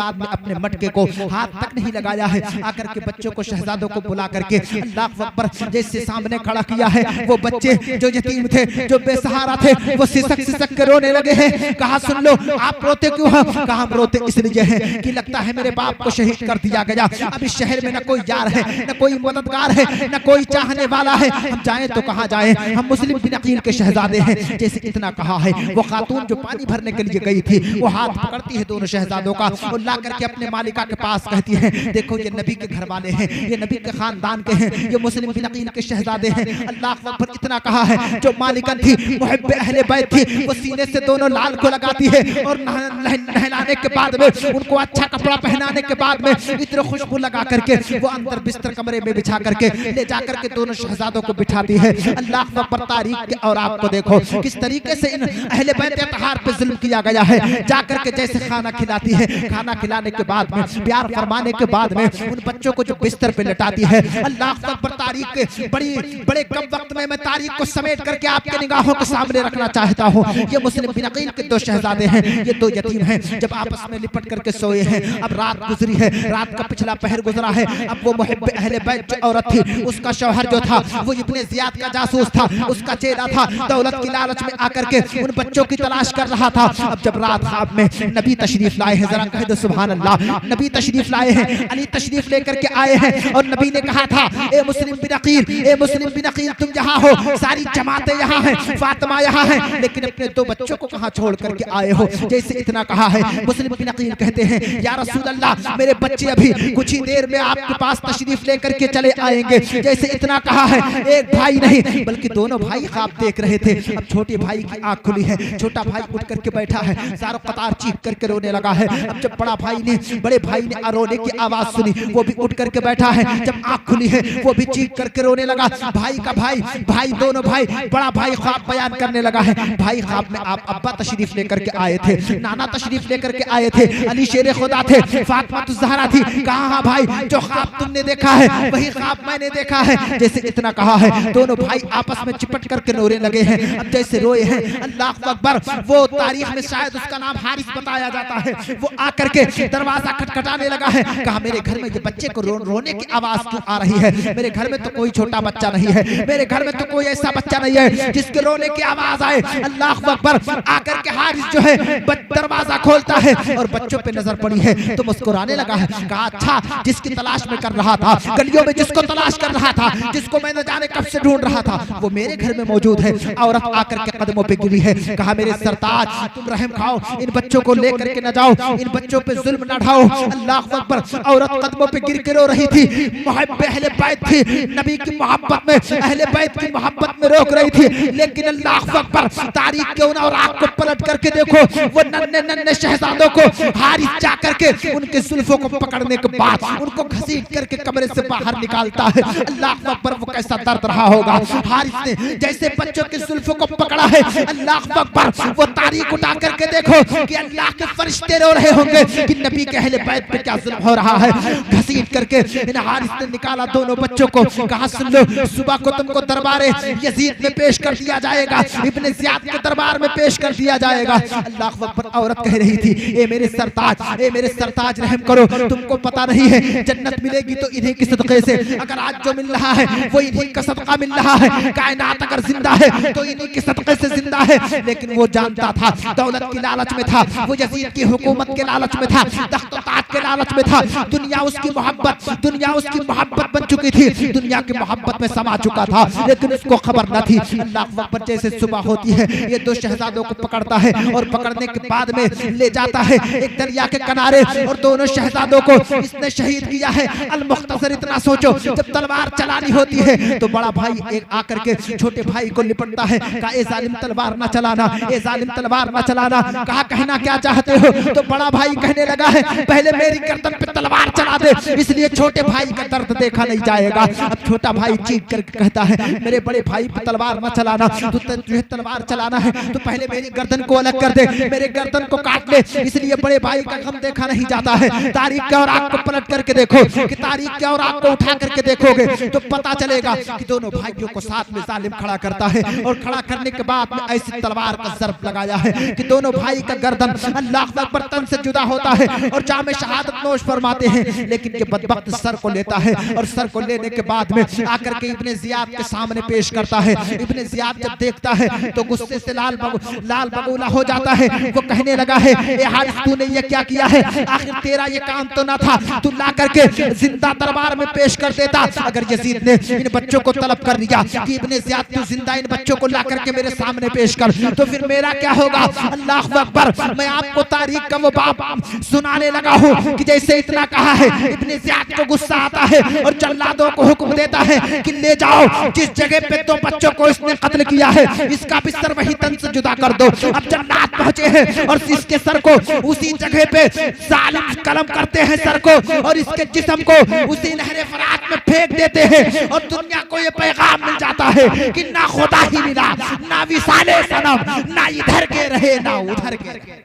बाद में अपने मटके को हाथ तक नहीं लगाया है, आकर के बच्चों को शहजादों को बुला करके अल्लाह अकबर जैसे सामने खड़ा किया है। वो बच्चे जो यतीम थे, जो बेसहारा थे, वो सिसक सिसक के रोने लगे हैं। कहा सुन लो, आप रोते क्यों हो? कहा हम रोते इसलिए हैं कि लगता है मेरे बाप को शहीद कर दिया गया। अब इस शहर में न कोई यार है, न कोई मददगार है, न कोई चाहने वाला है। हम जाएं तो कहाँ जाएं? हम मुस्लिम बिन अकील के शहजादे हैं। जैसे इतना कहा है, वो खातून जो पानी भरने के लिए गई थी, वो हाथ पकड़ती है दोनों शहजादों का और ला करके अपने मालिका के पास कहती है, देखो ये नबी के घर वाले हैं, ये नबी के खानदान के हैं, ये मुस्लिम बिन अकील के शहजादे हैं। अल्लाह अकबर। इतना कहा है, जो मालिकन थी, मुहब्बे अहले बैत थी, वो सीने से दोनों लाल को लगाती है और नहलाने के बाद में, उनको अच्छा कपड़ा पहनाने के बाद में, इतने खुशबू लगा करके वो अंदर बिस्तर कमरे में बिछा करके ले जाकर के दोनों शहजादों को बिठाती है। अल्लाह अकबर। तारीख और आपको देखो किस तरीके से इन अहले बैत अतहार पे जुल्म किया गया है। जाकर के जैसे खाना खिलाती है, खाना खिलाने के बाद में, प्यार फरमाने के बाद में, उन बच्चों को जो बिस्तर पे लेटाती है। अल्लाह अकबर। तारीख के बड़े कम वक्त में मैं तारीख को समेट करके आपके निगाहों के सामने रखना चाहता हूँ। ये मुस्लिम बिन अकील के दो शहजादे हैं, ये दो यतीम हैं, जब आपस में लिपट करके सोए हैं। अब रात गुजरी है, रात का पिछला पहर गुजरा है। अब वो मुहब्बे अहले बैत जो औरत थी, उसका शौहर जो था वो इब्ने ज़ियाद का जासूस था, उसका चेला था, दौलत की लालच में आकर के उन बच्चों की तलाश कर रहा था। अब जब रात ख्वाब में नबी तशरीफ लाए हैं, जरा कह दो सुभान अल्लाह, नबी तशरीफ लाए हैं, अली तशरीफ लेकर के आए हैं और नबी ने कहा था, ए मुस्लिम बिन अकील, ए मुस्लिम बिन अकील, तुम यहाँ हो, सारी जमातें यहाँ हैं, फातिमा यहाँ है, लेकिन अपने दो बच्चों को कहाँ छोड़ करके आए हो? जैसे इतना कहा है, मुस्लिम बिन अकील कहते हैं, या रसूल अल्लाह, मेरे बच्चे अभी कुछ ही देर में आपके पास तशरीफ लेकर के चले आएंगे। जैसे इतना कहा है, एक भाई नहीं बल्कि दोनों भाई ख्वाब देख रहे थे। अब छोटे भाई की आंख खुली है, छोटा भाई उठ करके बैठा है, सारा कतार चीख करके रोने लगा है। अब जब बड़े भाई ने रोने की आवाज सुनी, वो भी उठ करके बैठा है। जब आंख खुली है, वो भी चीख करके रोने लगा। भाई दोनों भाई, बड़ा भाई ख्वाब बयान करने लगा है। भाई ख्वाब में आप अब्बा तशरीफ लेकर के आए थे, नाना तशरीफ लेकर के आए थे, अली शेर खुदा थे, फातिमा तो ज़हरा थी। कहा हाँ भाई, जो ख्वाब तुमने देखा है वही ख्वाब मैंने देखा है। जैसे इतना कहा है, दोनों भाई आपस में चिपट करके रोने लगे हैं। अब जैसे रोए हैं, अल्लाह अकबर, वो तारीख में शायद उसका नाम हारिस बताया जाता है, वो आकर के दरवाजा खटखटाने लगा है। कहा मेरे घर में ये बच्चे को रोने की आवाज क्यों आ रही है? मेरे घर में तो कोई छोटा बच्चा नहीं है, मेरे घर में तो कोई ऐसा बच्चा नहीं है जिसके रोने की आवाज आए। अल्लाह अकबर। आकर के हारिस जो है दरवाजा खोलता है और बच्चों पे नजर पड़ी है तो मुस्कुराने लगा है। कहा अच्छा, जिसकी तलाश में कर रहा था, गलियों में जिसको तलाश कर रहा था, जिसको मैं न जाने कब से ढूंढ रहा था, वो मेरे घर में मौजूद है। औरत आकर के कदमों पे गिरी है। कहा मेरे सरताज, तुम रहम खाओ, इन बच्चों को लेकर के न जाओ, इन बच्चों पे जुल्म न ढाओ। अल्लाह अकबर। औरत कदमों पे गिर के रो रही थी, मुहब्बे अहले बैत थी, नबी की मोहब्बत में, अहले बैत की मोहब्बत में रोक रही थी। लेकिन अल्लाह अकबर, तारीख क्यों ना और आँख को पलट करके देखो, वो नन्हे शहजादों को हारिस जा करके उनके जुल्फों को पकड़ने के बाद उनको घसीट करके कमरे से बाहर निकालता है। अल्लाह अकबर, वो कैसा दर्द रहा होगा। हारिस ने जैसे बच्चों के जुल्फों को पकड़ा है, अल्लाह अकबर, वो तारीख उठा करके देखो कि अल्लाह के फरिश्ते रो रहे होंगे कि नबी के अहले बैत पे क्या जुल्म हो रहा है। घसीट करके इन हारिस ने निकाला दोनों बच्चों को। कहा सुन लो, सुबह को तुमको दरबारे यजीद में पेश कर दिया जाएगा, इब्ने ज़ियाद के दरबार में पेश कर दिया जाएगा। अल्लाह अकबर। औरत कह रही थी, ए मेरे सरताज, ए मेरे सरताज, रहम करो, तुमको पता नहीं है जन्नत मिलेगी तो इन्हीं के सदक़े से। अगर आज जो मिल रहा है वो इन्हीं का सदका मिल रहा है। कायनात अगर जिंदा है तो इन्हीं के सदक़े से जिंदा है। लेकिन वो जानता था, दौलत की लालच में था, वो यजीद की हुकूमत के लालच में था, तख्त व ताज के लालच में था। दुनिया उसकी मोहब्बत बन चुकी थी, दुनिया की मोहब्बत में समा चुका था, लेकिन उसको खबर न थी। अल्लाह अकबर। जैसे सुबह होती है, ये दो शहजादों को पकड़ता है और पकड़ने के बाद में ले जाता है एक दरिया के किनारे और दोनों शहजादों को इसने शहीद किया है। अल मुख्तसर। इतना सोचो, जब तलवार चलानी होती है तो बड़ा भाई एक आकर के छोटे भाई को लिपटता है। कहा ए जालिम, तलवार न चलाना, ए जालिम, तलवार न चलाना। कहा कहना क्या चाहते हो? तो बड़ा भाई कहने लगा है, पहले मेरी गर्दन पे तलवार चला दे, इसलिए छोटे भाई का दर्द देखा नहीं जाएगा। अब छोटा भाई चीख करके कहता है, मेरे बड़े भाई पे तलवार न चलाना, तुझे तलवार चलाना है तो पहले मेरी गर्दन को अलग कर दे, मेरे गर्दन को काट ले, इसलिए बड़े भाई का गम देखा नहीं जाता है। तारीख क्या और आँख को पलट करके देखो कि तारीख क्या और आँख को उठा करके देखोगे तो पता चलेगा कि दोनों भाइयों को साथ में जालिम खड़ा करता है और खड़ा करने के बाद में ऐसी तलवार का ज़र्ब लगाया है कि दोनों भाई का गर्दन अल्लाह अकबर तन से जुदा होता होता है और जामे शहादत नोश फरमाते हैं, लेकिन ये बदबख्त सर को लेता है और सर को लेने के बाद में आकर के इब्ने जियाद के सामने पेश करता है। इब्ने जियाद जब देखता है तो गुस्से से लाल बगूला हो जाता है। वो कहने लगा है, ए हारिस तूने ये क्या किया है? आखिर तेरा ये काम तो ना था, तू ला करके जिंदा दरबार में पेश कर देता। अगर यजीद ने इन बच्चों को तलब कर लिया कि इब्ने जियाद तू जिंदा इन बच्चों को ला करके मेरे सामने पेश कर, तो फिर मेरा क्या होगा? अल्लाह अकबर। मैं आपको तारीख का वो बाब सुनाने लगा हूँ कि जैसे इतना कहा है, इब्ने जियाद को गुस्सा आता है और जल्लादों को हुक्म देता है कि ले जाओ, जिस जगह पे 2 बच्चों को इसने कत्ल किया है इसका भी सर वही तन से जुदा कर दो। अब जल्लाद पहुंचे हैं और इसके सर को उसी जगह पे जालिम कलम करते हैं सर को, और इसके जिस्म को उसी नहरे फरात में फेंक देते हैं। और दुनिया को ये पैगाम मिल जाता है कि ना खुदा ही मिला, ना विसाले सनम, ना इधर के रहे ना उधर के रहे।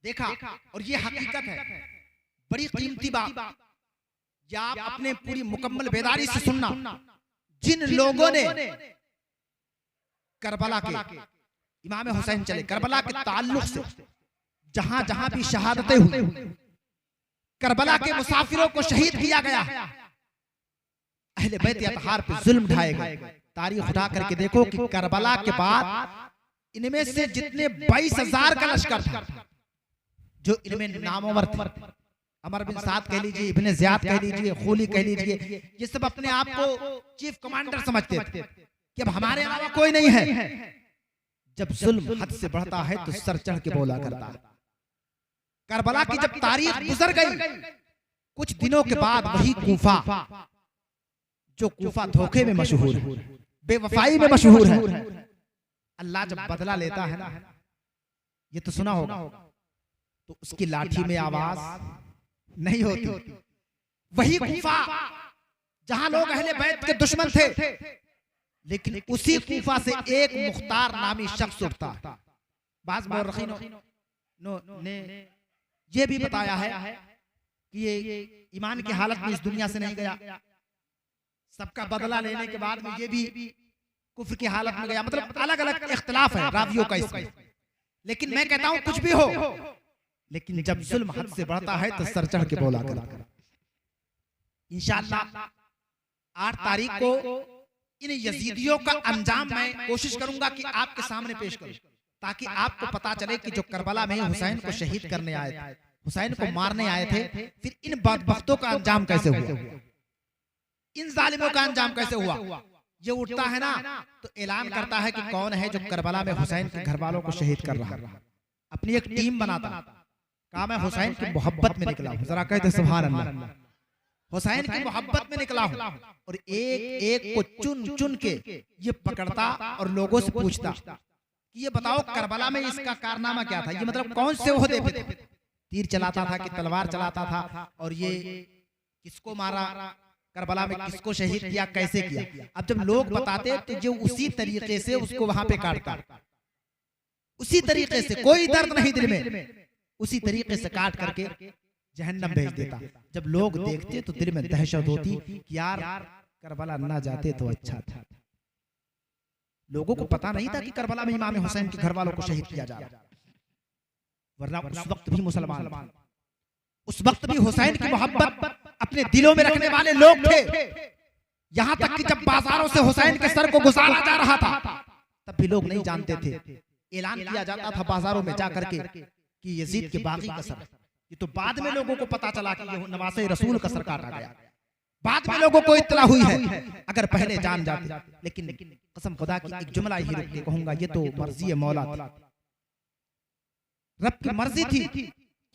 देखा, और ये हकीकत है, बड़ी कीमती बात। या आप अपने पूरी मुकम्मल बेदारी से सुनना, जिन लोगों ने करबला के इमाम हुसैन चले, करबला के ताल्लुक से जहां जहां भी शहादतें हुई, करबला के मुसाफिरों को शहीद किया गया, अहले बैत अतहार पे जुल्म ढाए गए। तारीख उठा करके देखो कि करबला के बाद इनमें से जितने 22,000 का लश्कर था, जो इनमें नामवर थे, अमर बिन साद कह लीजिए, इब्ने जियाद कह लीजिए, खूली कह लीजिए, ये सब अपने आप को चीफ कमांडर समझते थे कि अब हमारे अलावा कोई नहीं है। जब जुल्म हद से बढ़ता है तो सर चढ़ के बोला करता है। करबला की जब तारीख गुजर गई, कुछ दिनों के बाद वही कूफा, जो कूफा धोखे में मशहूर है, बेवफाई में मशहूर है, अल्लाह जब बदला लेता है ना, ये तो सुना होगा, तो उसकी लाठी में आवाज नहीं होती। वही कूफा जहां लोग अहले बैत के दुश्मन थे, लेकिन उसी कूफा से एक मुख्तार नामी शख्स उठता। बाज़ मौरखीनों ने ये भी बताया है कि ये ईमान की हालत में इस दुनिया से नहीं गया, सबका बदला लेने के बाद में ये भी कुफ्र की हालत में गया। मतलब अलग अलग इख्तिलाफ है रावियों का इसमें, लेकिन मैं कहता हूं कुछ भी हो, लेकिन जब जुल्म हद से बढ़ता है तो सर चढ़ के बोला करता। इंशाअल्लाह 8 तारीख को इन यजीदियों का अंजाम मैं कोशिश करूंगा कि आपके सामने पेश करूं, ताकि आपको पता चले कि जो करबला में हुसैन को शहीद करने आए थे, हुसैन को मारने आए थे, फिर इन बदबख्तों का अंजाम कैसे हुआ, इन जालिमों का अंजाम कैसे हुआ। ये उठता है ना तो ऐलान करता है कि कौन है जो करबला में हुसैन के घर वालों को शहीद कर रहा है, अपनी एक टीम बनाता, कहा मैं हुसैन की मोहब्बत में निकला हूं। जरा कहते सुभान अल्लाह, हुसैन की मोहब्बत में निकला हूं। और एक एक को चुन चुन के ये पकड़ता और लोगों से पूछता कि ये बताओ करबला में इसका कारनामा क्या था, ये मतलब कौन से ओहदे पे थे, तीर चलाता था कि तलवार चलाता था, और ये किसको मारा, करबला में किसको शहीद किया, कैसे किया। अब जब लोग बताते तो जो उसी तरीके से उसको वहां पे काटता, उसी तरीके से, कोई दर्द नहीं दिल में, उसी तरीके से काट करके जहन्नम भेज देता। जब लोग देखते तो दिल में दहशत होती कि यार करबला ना जाते तो अच्छा था। लोगों को पता नहीं था कि करबला में इमाम हुसैन के घर वालों को शहीद किया जा रहा, वरना उस वक्त भी मुसलमान, उस वक्त भी हुसैन की मोहब्बत अपने दिलों में रखने वाले लोग थे। यहां तक कि जब बाजारों से हुसैन के सर को गुजारा जा रहा था, तब भी लोग नहीं जानते थे। ऐलान किया जाता था बाजारों में जाकर के कि यजीद के बागी का सर। ये तो बाद में लोगों को पता चला कि ये नवासे रसूल का सर काटा गया, बाद में लोगों को इत्तला हुई है, अगर पहले जान जाते। लेकिन कसम खुदा की एक जुमला ही रुक के कहूंगा, ये तो मर्जी मौला थी, रब की मर्जी थी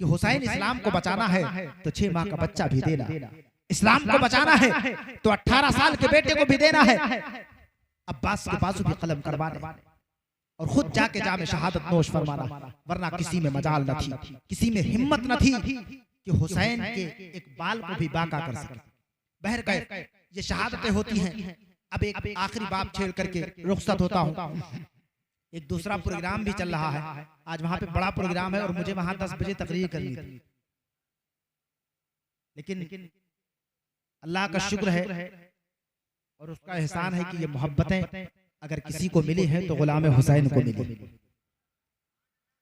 कि हुसैन इस्लाम को बचाना है तो 6 माह का बच्चा भी देना, इस्लाम को बचाना है तो 18 साल के बेटे को भी देना है। अब्बास के बाजू भी कलम करवाने और खुद जाके जामे शहादत नोश फरमाना, वरना किसी में मजाल न थी, किसी में हिम्मत न थी कि हुसैन के एक बाल को भी बाका कर सके। बहरकैफ ये शहादतें होती हैं। अब एक आखिरी बात छेड़ करके रुखसत होता हूँ। एक दूसरा प्रोग्राम भी चल रहा है, आज वहां पे बड़ा प्रोग्राम है और मुझे वहां 10 बजे तकरीर करनी थी, लेकिन अल्लाह का शुक्र है और उसका एहसान है कि ये मोहब्बतें अगर किसी को मिली है तो गुलाम हुसैन को मिली।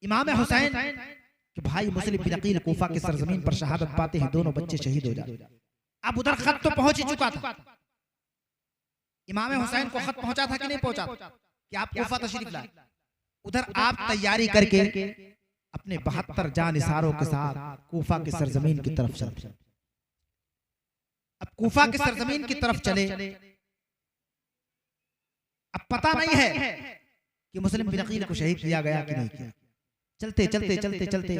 इमाम हुसैन कि भाई मुस्लिम बिन अकील कूफा की सरजमीन पर शहादत पाते हैं, दोनों बच्चे शहीद हो जाते। अब उधर खत तो पहुंच ही चुका था, इमाम हुसैन को खत पहुंचा था कि नहीं पहुंचा कि आप कूफा तशरीफ लाए। उधर आप तैयारी करके अपने 72 जानिसारों के साथ कूफा की सरजमीन की तरफ चले। अब कूफा की सरजमीन की तरफ चले, अब पता नहीं है कि मुस्लिम बिन अकील को शहीद किया गया कि नहीं किया। चलते चलते चलते चलते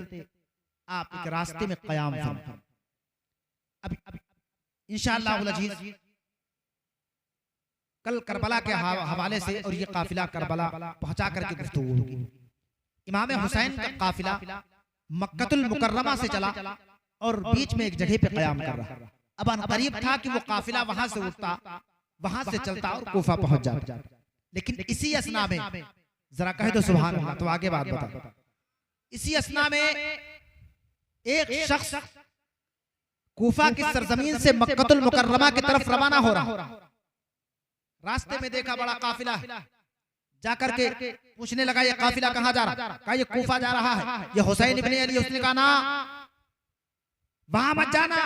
आप एक रास्ते में क़याम फरमा। अब इंशाअल्लाह अज़ीज़ कल करबला के हवाले से और ये काफिला करबला पहुंचा करके गुफ्तगू होगी। इमाम हुसैन का काफिला मक्कतुल मुकर्रमा से चला और बीच में एक जगह पे क़याम कर रहा। अब अनकरीब था कि वो काफिला वहां से उठता, वहां से चलता और कूफा पहुंच जाता। लेकिन इसी असना में जरा कहे तो सुभान अल्लाह, तो आगे बात बता। इसी असना में एक शख्स कूफा की सरजमीन से मक्कतुल मुकर्रमा की तरफ रवाना हो रहा। रास्ते में देखा बड़ा काफिला है, जाकर के पूछने लगा ये काफिला कहाँ जा रहा? कहा ये कूफा जा रहा है, ये हुसैन इब्ने अली। उसने कहा ना, वहां मत जाना।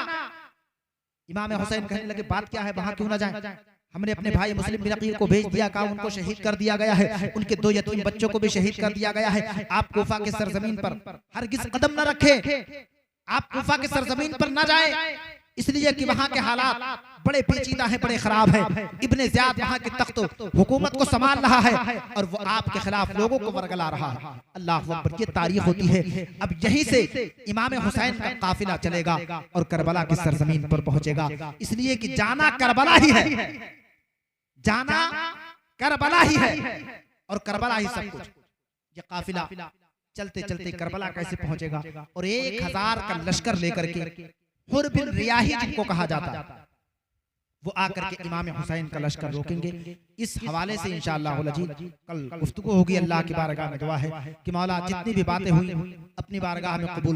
इमाम हुसैन कहने लगे बात क्या है, वहां क्यों ना जाए? हमने अपने भाई मुस्लिम बिन अकील को भेज दिया, कहा उनको शहीद कर दिया गया है, उनके 2 यतीम बच्चों को भी शहीद कर दिया गया है। आप कूफा की सरजमीन पर हरगिज़ कदम न रखें, आप कूफा की सरजमीन पर न जाएं, इसलिए कि वहां के हालात बड़े पेचीदा हैं, बड़े खराब हैं। इब्ने ज़ियाद वहां के तख्त हुकूमत को संभाल रहा है और वो आपके खिलाफ लोगों को वरगला रहा है। अल्लाह अकबर, ये तारीख होती है। अब यहीं से इमाम हुसैन का काफिला चलेगा और करबला की सरजमीन पर पहुंचेगा। इसलिए कि जाना करबला ही है, जाना करबला ही है और करबला ही सब कुछ। ये काफिला चलते चलते करबला कैसे पहुंचेगा और 1000 का लश्कर लेकर के हुर बिन रियाही जिनको कहा जाता, वो आकर के इमाम हुसैन का लश्कर रोकेंगे। इस हवाले से इंशाअल्लाह कल गुफ्तगू होगी। अल्लाह की बारगाह में दुआ है कि मौला जितनी भी बातें हुई अपनी बारगाह में कबूल